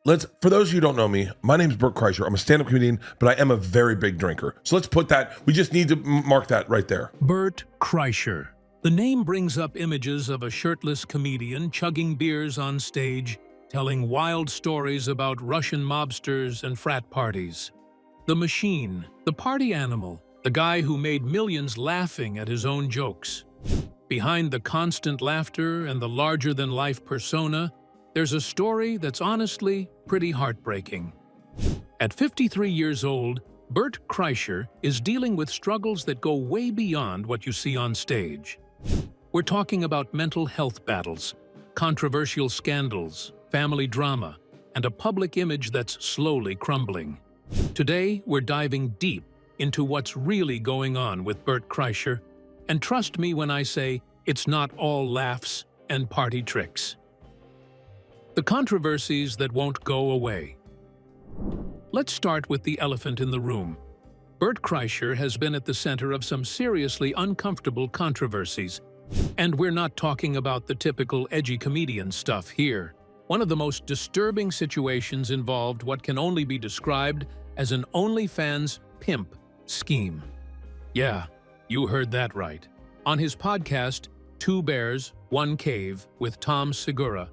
For those of you who don't know me, my name's Bert Kreischer. I'm a stand-up comedian, but I am a very big drinker. So let's put that, we just need to mark that right there. Bert Kreischer. The name brings up images of a shirtless comedian chugging beers on stage, telling wild stories about Russian mobsters and frat parties. The machine, the party animal, the guy who made millions laughing at his own jokes. Behind the constant laughter and the larger-than-life persona, there's a story that's honestly pretty heartbreaking. At 53 years old, Bert Kreischer is dealing with struggles that go way beyond what you see on stage. We're talking about mental health battles, controversial scandals, family drama, and a public image that's slowly crumbling. Today, we're diving deep into what's really going on with Bert Kreischer, and trust me when I say it's not all laughs and party tricks. The controversies that won't go away. Let's start with the elephant in the room. Bert Kreischer has been at the center of some seriously uncomfortable controversies. And we're not talking about the typical edgy comedian stuff here. One of the most disturbing situations involved what can only be described as an OnlyFans pimp scheme. Yeah, you heard that right. On his podcast, Two Bears, One Cave with Tom Segura,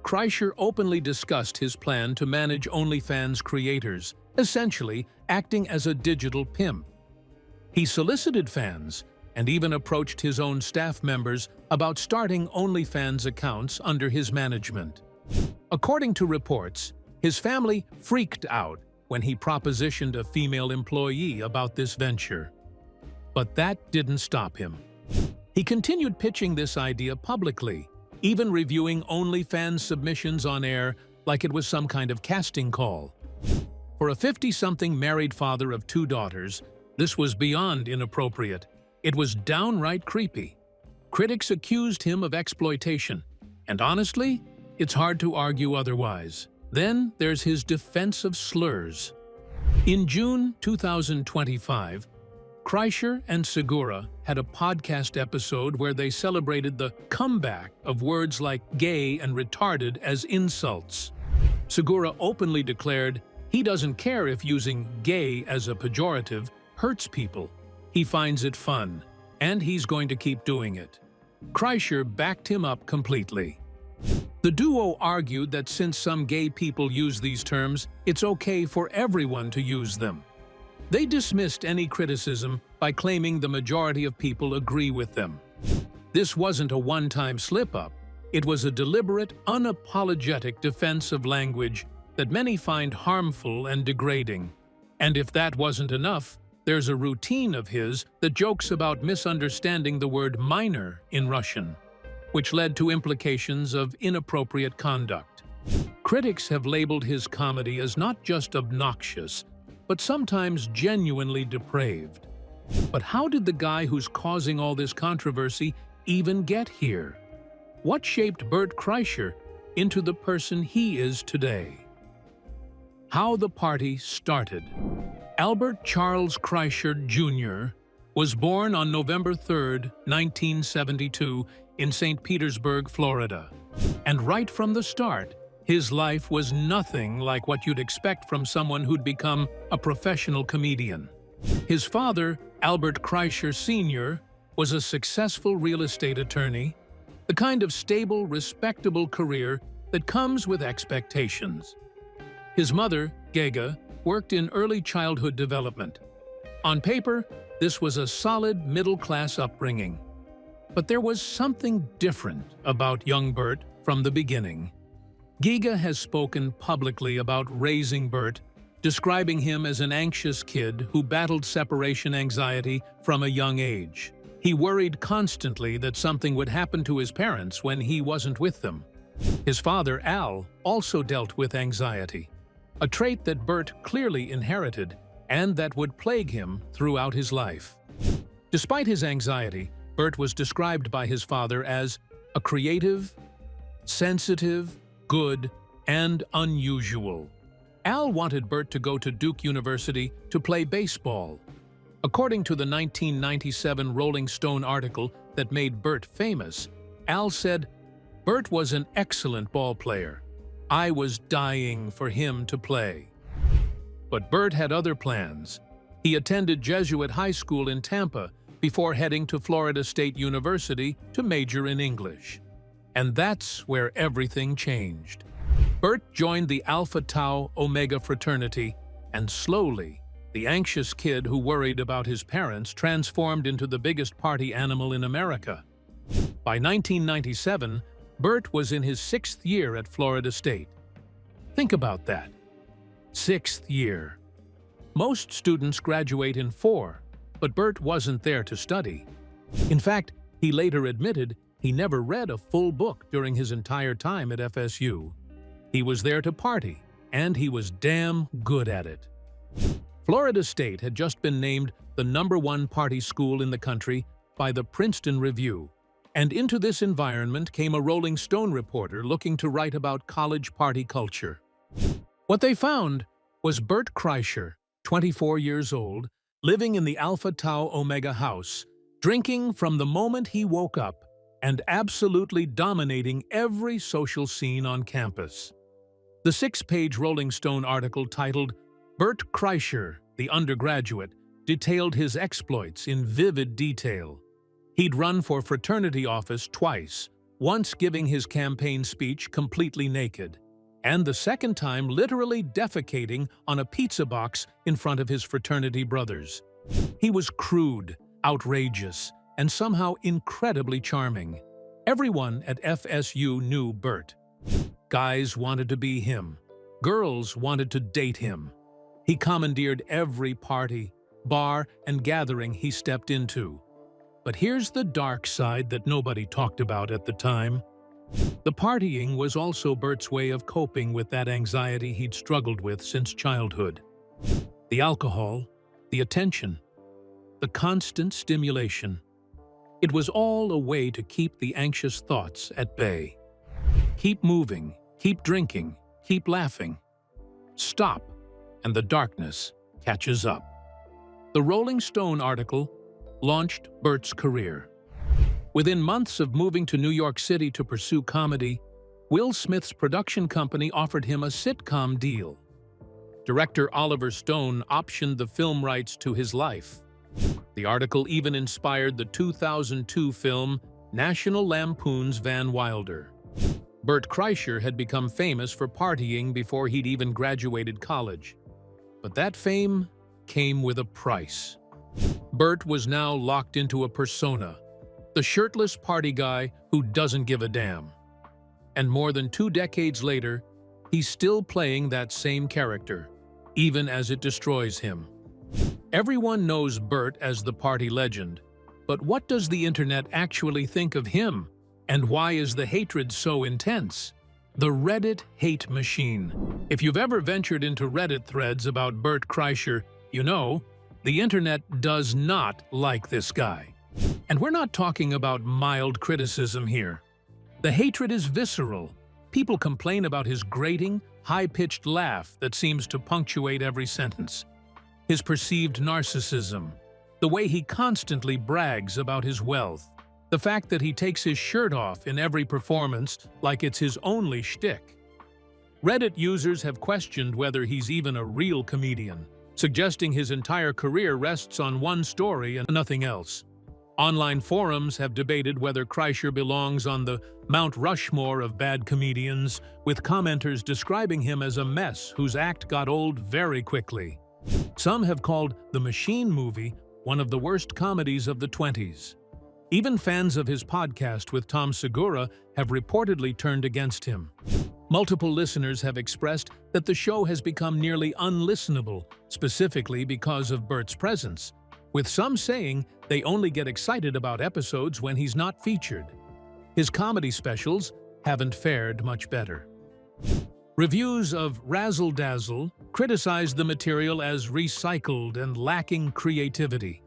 Kreischer openly discussed his plan to manage OnlyFans creators, essentially acting as a digital pimp. He solicited fans and even approached his own staff members about starting OnlyFans accounts under his management. According to reports, his family freaked out when he propositioned a female employee about this venture. But that didn't stop him. He continued pitching this idea publicly, even reviewing OnlyFans submissions on air like it was some kind of casting call. For a 50-something married father of 2 daughters, this was beyond inappropriate. It was downright creepy. Critics accused him of exploitation, and honestly, it's hard to argue otherwise. Then there's his defense of slurs. In June 2025, Kreischer and Segura had a podcast episode where they celebrated the comeback of words like gay and retarded as insults. Segura openly declared he doesn't care if using gay as a pejorative hurts people. He finds it fun, and he's going to keep doing it. Kreischer backed him up completely. The duo argued that since some gay people use these terms, it's okay for everyone to use them. They dismissed any criticism by claiming the majority of people agree with them. This wasn't a one-time slip-up. It was a deliberate, unapologetic defense of language that many find harmful and degrading. And if that wasn't enough, there's a routine of his that jokes about misunderstanding the word minor in Russian, which led to implications of inappropriate conduct. Critics have labeled his comedy as not just obnoxious, but sometimes genuinely depraved. But how did the guy who's causing all this controversy even get here? What shaped Bert Kreischer into the person he is today? How the party started. Albert Charles Kreischer, Jr. was born on November 3, 1972, in St. Petersburg, Florida. And right from the start, his life was nothing like what you'd expect from someone who'd become a professional comedian. His father, Albert Kreischer Sr., was a successful real estate attorney, the kind of stable, respectable career that comes with expectations. His mother, Gega, worked in early childhood development. On paper, this was a solid middle-class upbringing. But there was something different about young Bert from the beginning. Giga has spoken publicly about raising Bert, describing him as an anxious kid who battled separation anxiety from a young age. He worried constantly that something would happen to his parents when he wasn't with them. His father, Al, also dealt with anxiety, a trait that Bert clearly inherited and that would plague him throughout his life. Despite his anxiety, Bert was described by his father as a creative, sensitive, good, and unusual. Al wanted Bert to go to Duke University to play baseball. According to the 1997 Rolling Stone article that made Bert famous, Al said, "Bert was an excellent ball player. I was dying for him to play. But Bert had other plans. He attended Jesuit high school in Tampa before heading to Florida State University to major in English. And that's where everything changed. Bert joined the Alpha Tau Omega fraternity, and slowly, the anxious kid who worried about his parents transformed into the biggest party animal in America. By 1997, Bert was in his 6th year at Florida State. Think about that. 6th year. Most students graduate in 4, but Bert wasn't there to study. In fact, he later admitted he never read a full book during his entire time at FSU. He was there to party, and he was damn good at it. Florida State had just been named the #1 party school in the country by the Princeton Review, and into this environment came a Rolling Stone reporter looking to write about college party culture. What they found was Bert Kreischer, 24 years old, living in the Alpha Tau Omega house, drinking from the moment he woke up, and absolutely dominating every social scene on campus. The 6-page Rolling Stone article titled "Bert Kreischer, the Undergraduate," detailed his exploits in vivid detail. He'd run for fraternity office twice, once giving his campaign speech completely naked, and the second time literally defecating on a pizza box in front of his fraternity brothers. He was crude, outrageous, and somehow incredibly charming. Everyone at FSU knew Bert. Guys wanted to be him. Girls wanted to date him. He commandeered every party, bar, and gathering he stepped into. But here's the dark side that nobody talked about at the time. The partying was also Bert's way of coping with that anxiety he'd struggled with since childhood. The alcohol, the attention, the constant stimulation. It was all a way to keep the anxious thoughts at bay. Keep moving, keep drinking, keep laughing. Stop, and the darkness catches up. The Rolling Stone article launched Bert's career. Within months of moving to New York City to pursue comedy, Will Smith's production company offered him a sitcom deal. Director Oliver Stone optioned the film rights to his life. The article even inspired the 2002 film National Lampoon's Van Wilder. Bert Kreischer had become famous for partying before he'd even graduated college. But that fame came with a price. Bert was now locked into a persona, the shirtless party guy who doesn't give a damn. And more than 2 decades later, he's still playing that same character, even as it destroys him. Everyone knows Bert as the party legend, but what does the internet actually think of him? And why is the hatred so intense? The Reddit hate machine. If you've ever ventured into Reddit threads about Bert Kreischer, you know, the internet does not like this guy. And we're not talking about mild criticism here. The hatred is visceral. People complain about his grating, high-pitched laugh that seems to punctuate every sentence, his perceived narcissism, the way he constantly brags about his wealth, the fact that he takes his shirt off in every performance like it's his only shtick. Reddit users have questioned whether he's even a real comedian, suggesting his entire career rests on one story and nothing else. Online forums have debated whether Kreischer belongs on the Mount Rushmore of bad comedians, with commenters describing him as a mess whose act got old very quickly. Some have called The Machine movie one of the worst comedies of the 20s. Even fans of his podcast with Tom Segura have reportedly turned against him. Multiple listeners have expressed that the show has become nearly unlistenable, specifically because of Bert's presence, with some saying they only get excited about episodes when he's not featured. His comedy specials haven't fared much better. Reviews of Razzle Dazzle criticize the material as recycled and lacking creativity.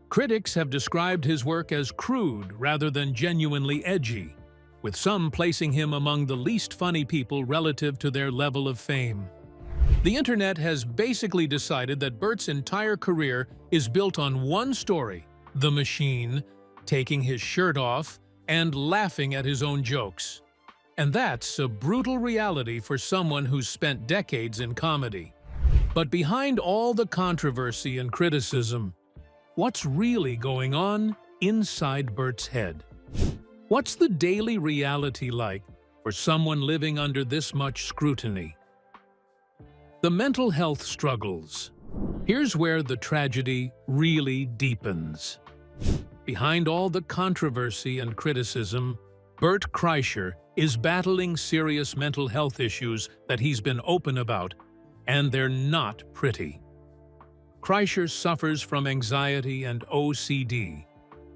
Critics have described his work as crude rather than genuinely edgy, with some placing him among the least funny people relative to their level of fame. The internet has basically decided that Bert's entire career is built on one story, The Machine, taking his shirt off and laughing at his own jokes. And that's a brutal reality for someone who's spent decades in comedy. But behind all the controversy and criticism, what's really going on inside Bert's head? What's the daily reality like for someone living under this much scrutiny? The mental health struggles. Here's where the tragedy really deepens. Behind all the controversy and criticism, Bert Kreischer is battling serious mental health issues that he's been open about, and they're not pretty. Kreischer suffers from anxiety and OCD,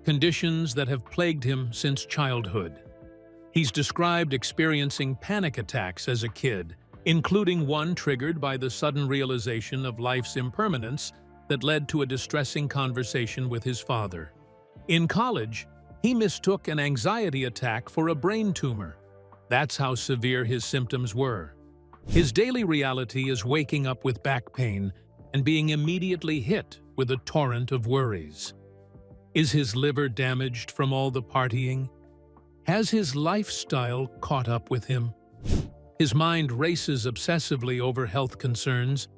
conditions that have plagued him since childhood. He's described experiencing panic attacks as a kid, including one triggered by the sudden realization of life's impermanence that led to a distressing conversation with his father. In college, he mistook an anxiety attack for a brain tumor. That's how severe his symptoms were. His daily reality is waking up with back pain and being immediately hit with a torrent of worries. Is his liver damaged from all the partying? Has his lifestyle caught up with him? His mind races obsessively over health concerns,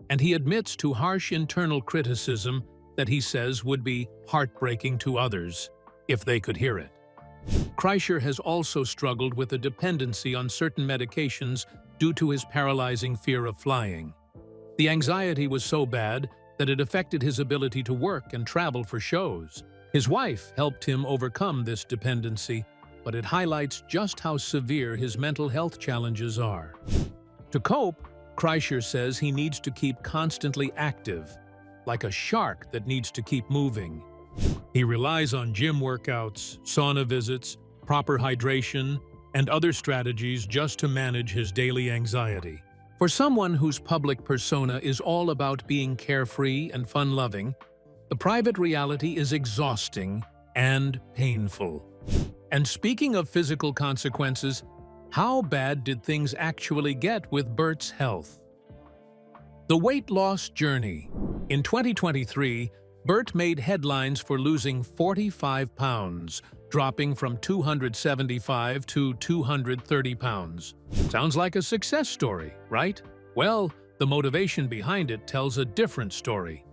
and he admits to harsh internal criticism that he says would be heartbreaking to others if they could hear it. Kreischer has also struggled with a dependency on certain medications due to his paralyzing fear of flying. The anxiety was so bad that it affected his ability to work and travel for shows. His wife helped him overcome this dependency, but it highlights just how severe his mental health challenges are. To cope, Kreischer says he needs to keep constantly active, like a shark that needs to keep moving. He relies on gym workouts, sauna visits, proper hydration, and other strategies just to manage his daily anxiety. For someone whose public persona is all about being carefree and fun-loving, the private reality is exhausting and painful. And speaking of physical consequences, how bad did things actually get with Bert's health? The weight loss journey. In 2023, Bert made headlines for losing 45 pounds, dropping from 275 to 230 pounds. Sounds like a success story, right? Well, the motivation behind it tells a different story.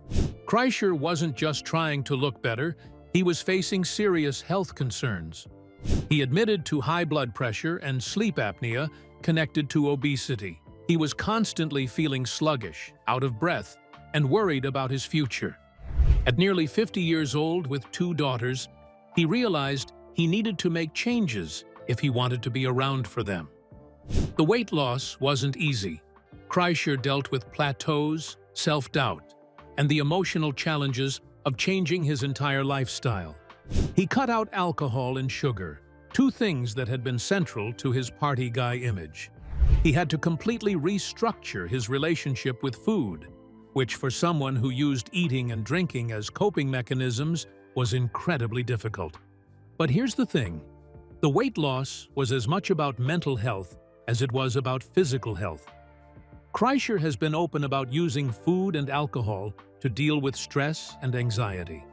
Kreischer wasn't just trying to look better, he was facing serious health concerns. He admitted to high blood pressure and sleep apnea connected to obesity. He was constantly feeling sluggish, out of breath, and worried about his future. At nearly 50 years old with 2 daughters, he realized he needed to make changes if he wanted to be around for them. The weight loss wasn't easy. Kreischer dealt with plateaus, self-doubt, and the emotional challenges of changing his entire lifestyle. He cut out alcohol and sugar, 2 things that had been central to his party guy image. He had to completely restructure his relationship with food, which for someone who used eating and drinking as coping mechanisms was incredibly difficult. But here's the thing. The weight loss was as much about mental health as it was about physical health. Kreischer has been open about using food and alcohol to deal with stress and anxiety.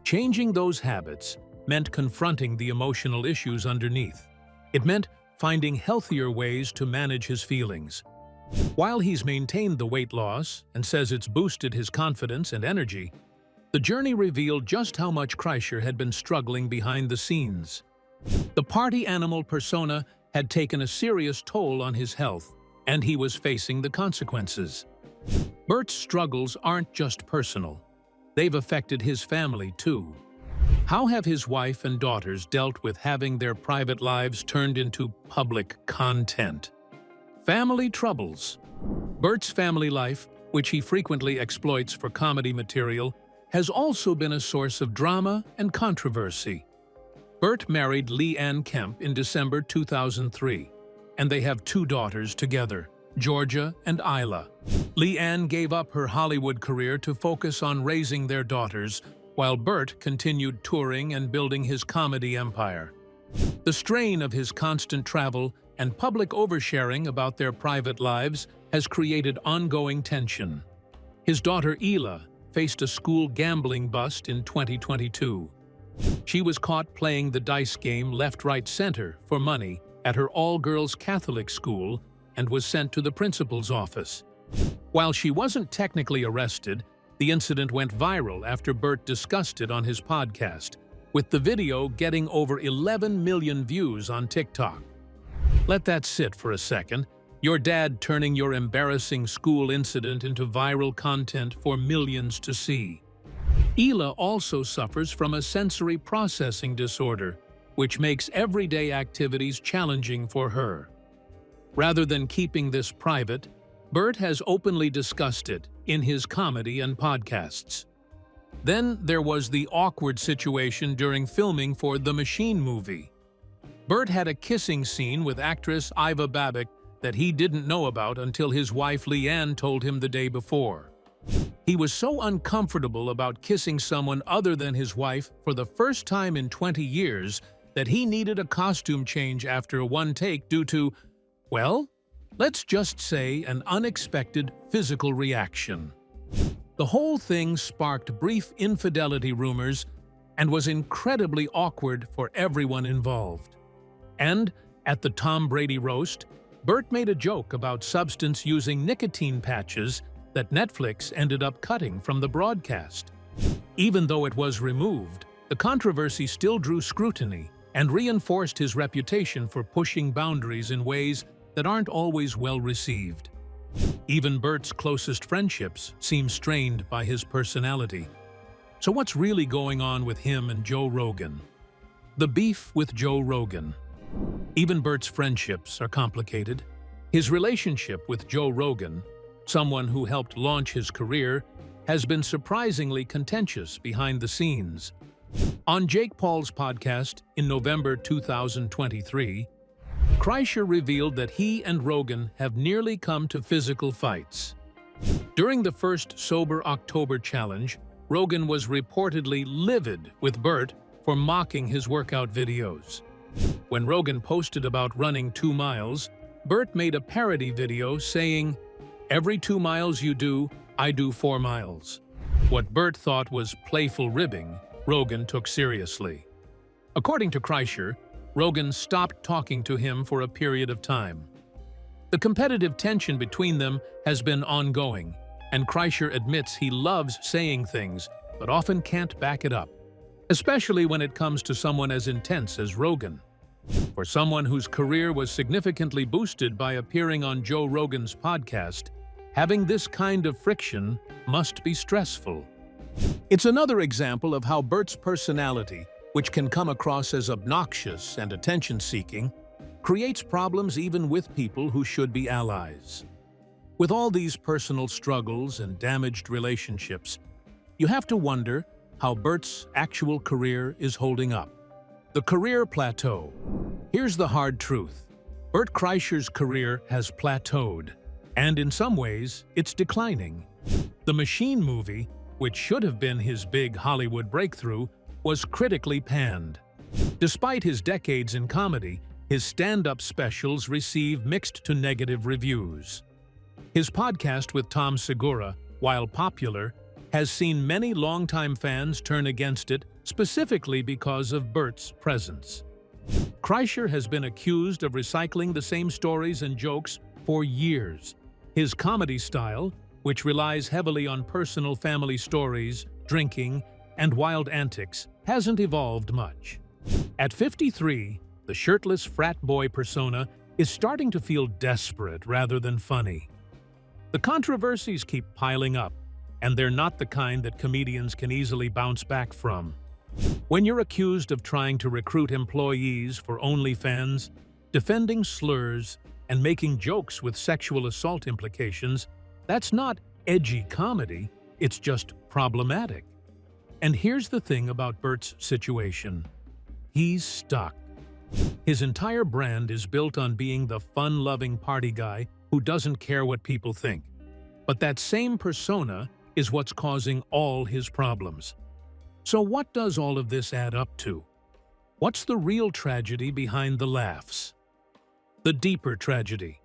Changing those habits meant confronting the emotional issues underneath. It meant finding healthier ways to manage his feelings. While he's maintained the weight loss and says it's boosted his confidence and energy, the journey revealed just how much Kreischer had been struggling behind the scenes. The party animal persona had taken a serious toll on his health, and he was facing the consequences. Bert's struggles aren't just personal. They've affected his family too. How have his wife and daughters dealt with having their private lives turned into public content? Family troubles. Bert's family life, which he frequently exploits for comedy material, has also been a source of drama and controversy. Bert married Leanne Kemp in December 2003, and they have 2 daughters together, Georgia and Isla. Leanne gave up her Hollywood career to focus on raising their daughters, while Bert continued touring and building his comedy empire. The strain of his constant travel and public oversharing about their private lives has created ongoing tension. His daughter Isla faced a school gambling bust in 2022. She was caught playing the dice game left-right-center for money at her all-girls Catholic school and was sent to the principal's office. While she wasn't technically arrested, the incident went viral after Bert discussed it on his podcast, with the video getting over 11 million views on TikTok. Let that sit for a second. Your dad turning your embarrassing school incident into viral content for millions to see. Hila also suffers from a sensory processing disorder, which makes everyday activities challenging for her. Rather than keeping this private, Bert has openly discussed it in his comedy and podcasts. Then there was the awkward situation during filming for The Machine movie. Bert had a kissing scene with actress Iva Babic that he didn't know about until his wife Leanne told him the day before. He was so uncomfortable about kissing someone other than his wife for the first time in 20 years that he needed a costume change after one take due to, well, let's just say an unexpected physical reaction. The whole thing sparked brief infidelity rumors and was incredibly awkward for everyone involved. And at the Tom Brady roast, Bert made a joke about substance-using nicotine patches that Netflix ended up cutting from the broadcast. Even though it was removed, the controversy still drew scrutiny and reinforced his reputation for pushing boundaries in ways that aren't always well received. Even Bert's closest friendships seem strained by his personality. So what's really going on with him and Joe Rogan? The beef with Joe Rogan. Even Bert's friendships are complicated. His relationship with Joe Rogan, someone who helped launch his career, has been surprisingly contentious behind the scenes. On Jake Paul's podcast in November 2023, Kreischer revealed that he and Rogan have nearly come to physical fights. During the first Sober October challenge, Rogan was reportedly livid with Bert for mocking his workout videos. When Rogan posted about running 2 miles, Bert made a parody video saying, "Every 2 miles you do, I do 4 miles." What Bert thought was playful ribbing, Rogan took seriously. According to Kreischer, Rogan stopped talking to him for a period of time. The competitive tension between them has been ongoing, and Kreischer admits he loves saying things, but often can't back it up, especially when it comes to someone as intense as Rogan. For someone whose career was significantly boosted by appearing on Joe Rogan's podcast, having this kind of friction must be stressful. It's another example of how Bert's personality, which can come across as obnoxious and attention-seeking, creates problems even with people who should be allies. With all these personal struggles and damaged relationships, you have to wonder how Bert's actual career is holding up. The career plateau. Here's the hard truth. Bert Kreischer's career has plateaued, and in some ways, it's declining. The Machine movie, which should have been his big Hollywood breakthrough, was critically panned. Despite his decades in comedy, his stand-up specials receive mixed to negative reviews. His podcast with Tom Segura, while popular, has seen many longtime fans turn against it specifically because of Bert's presence. Kreischer has been accused of recycling the same stories and jokes for years. His comedy style, which relies heavily on personal family stories, drinking, and wild antics, hasn't evolved much. At 53, the shirtless frat boy persona is starting to feel desperate rather than funny. The controversies keep piling up, and they're not the kind that comedians can easily bounce back from. When you're accused of trying to recruit employees for OnlyFans, defending slurs, and making jokes with sexual assault implications, that's not edgy comedy, it's just problematic. And here's the thing about Bert's situation. He's stuck. His entire brand is built on being the fun-loving party guy who doesn't care what people think. But that same persona is what's causing all his problems. So what does all of this add up to? What's the real tragedy behind the laughs? The deeper tragedy.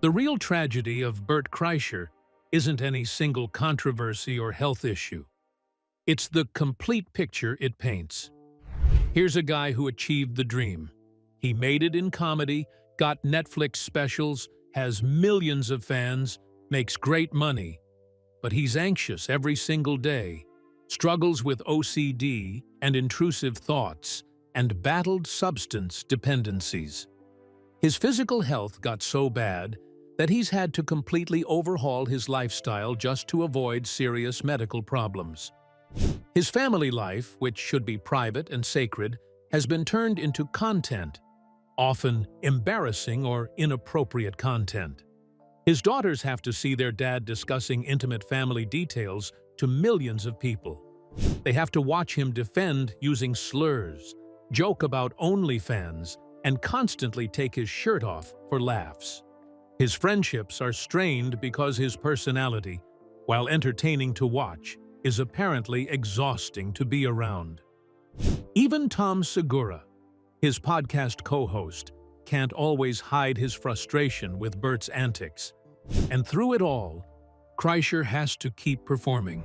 The real tragedy of Bert Kreischer isn't any single controversy or health issue. It's the complete picture it paints. Here's a guy who achieved the dream. He made it in comedy, got Netflix specials, has millions of fans, makes great money. But he's anxious every single day, struggles with OCD and intrusive thoughts, and battled substance dependencies. His physical health got so bad that he's had to completely overhaul his lifestyle just to avoid serious medical problems. His family life, which should be private and sacred, has been turned into content, often embarrassing or inappropriate content. His daughters have to see their dad discussing intimate family details to millions of people. They have to watch him defend using slurs, joke about OnlyFans, and constantly take his shirt off for laughs. His friendships are strained because his personality, while entertaining to watch, is apparently exhausting to be around. Even Tom Segura, his podcast co-host, can't always hide his frustration with Bert's antics. And through it all, Kreischer has to keep performing.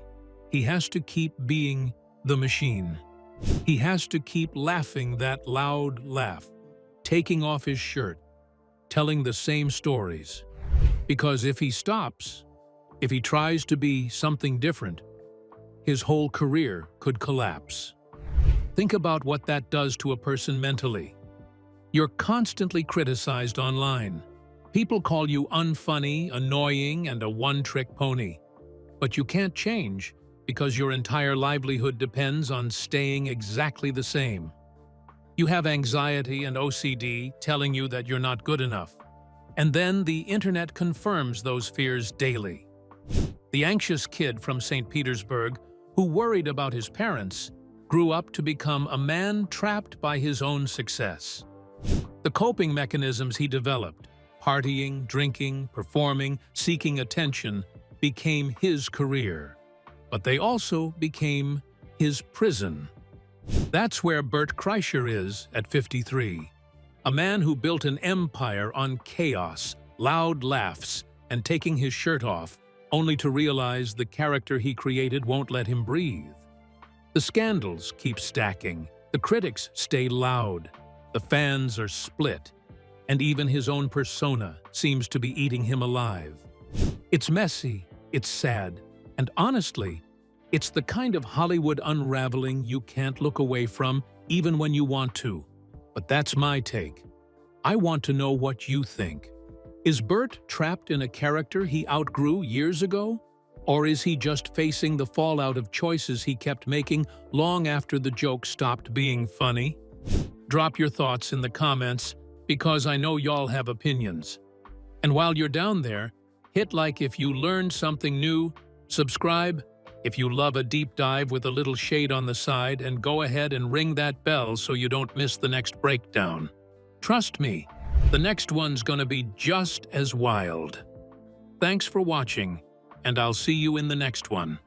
He has to keep being the machine. He has to keep laughing that loud laugh, taking off his shirt, telling the same stories. Because if he stops, if he tries to be something different, his whole career could collapse. Think about what that does to a person mentally. You're constantly criticized online. People call you unfunny, annoying, and a one-trick pony. But you can't change because your entire livelihood depends on staying exactly the same. You have anxiety and OCD telling you that you're not good enough. And then the internet confirms those fears daily. The anxious kid from St. Petersburg, who worried about his parents, grew up to become a man trapped by his own success. The coping mechanisms he developed, partying, drinking, performing, seeking attention, became his career. But they also became his prison. That's where Bert Kreischer is at 53. A man who built an empire on chaos, loud laughs, and taking his shirt off, only to realize the character he created won't let him breathe. The scandals keep stacking, the critics stay loud, the fans are split, and even his own persona seems to be eating him alive. It's messy, it's sad, and honestly, it's the kind of Hollywood unraveling you can't look away from even when you want to. But that's my take. I want to know what you think. Is Bert trapped in a character he outgrew years ago? Or is he just facing the fallout of choices he kept making long after the joke stopped being funny? Drop your thoughts in the comments, because I know y'all have opinions. And while you're down there, hit like if you learned something new, subscribe if you love a deep dive with a little shade on the side, and go ahead and ring that bell so you don't miss the next breakdown. Trust me, the next one's gonna be just as wild. Thanks for watching, and I'll see you in the next one.